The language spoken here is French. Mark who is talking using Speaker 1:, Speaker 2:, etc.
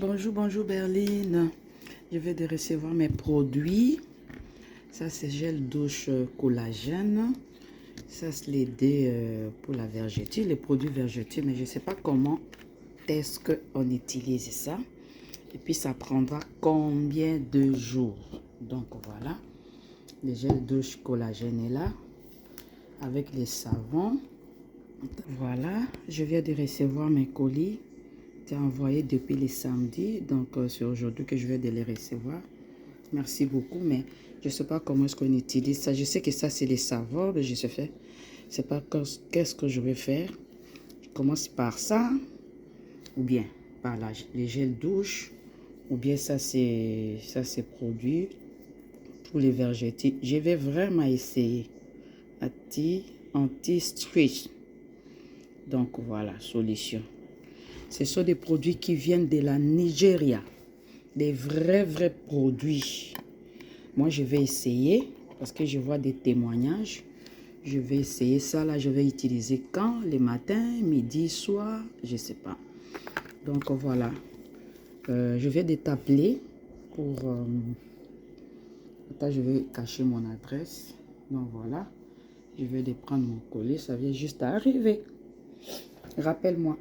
Speaker 1: Bonjour, bonjour Berline. Je vais de recevoir mes produits. Ça, c'est gel douche collagène. Ça, c'est les dés pour la vergeture, les produits vergeture. Mais je ne sais pas comment est-ce qu'on utilise ça. Et puis, ça prendra combien de jours. Donc, voilà. Le gel douche collagène est là. Avec les savons. Voilà. Je viens de recevoir mes colis. C'est envoyé depuis les samedis, donc c'est aujourd'hui que je vais de les recevoir. Merci beaucoup, mais je ne sais pas comment est-ce qu'on utilise ça. Je sais que ça, c'est les savons, mais je sais pas, c'est pas qu'est-ce que je vais faire. Je commence par ça, ou bien par les gels douche, ou bien ça, c'est produit pour les vergetures. Je vais vraiment essayer. Anti-stretch. Donc voilà, solution. Ce sont des produits qui viennent de la Nigeria. Des vrais produits. Moi, je vais essayer parce que je vois des témoignages. Je vais essayer ça. Là, je vais utiliser quand? Le matin, midi, soir, je ne sais pas. Donc, voilà. Je vais t'appeler pour... Attends, je vais cacher mon adresse. Donc, voilà. Je vais prendre mon colis. Ça vient juste à arriver. Rappelle-moi.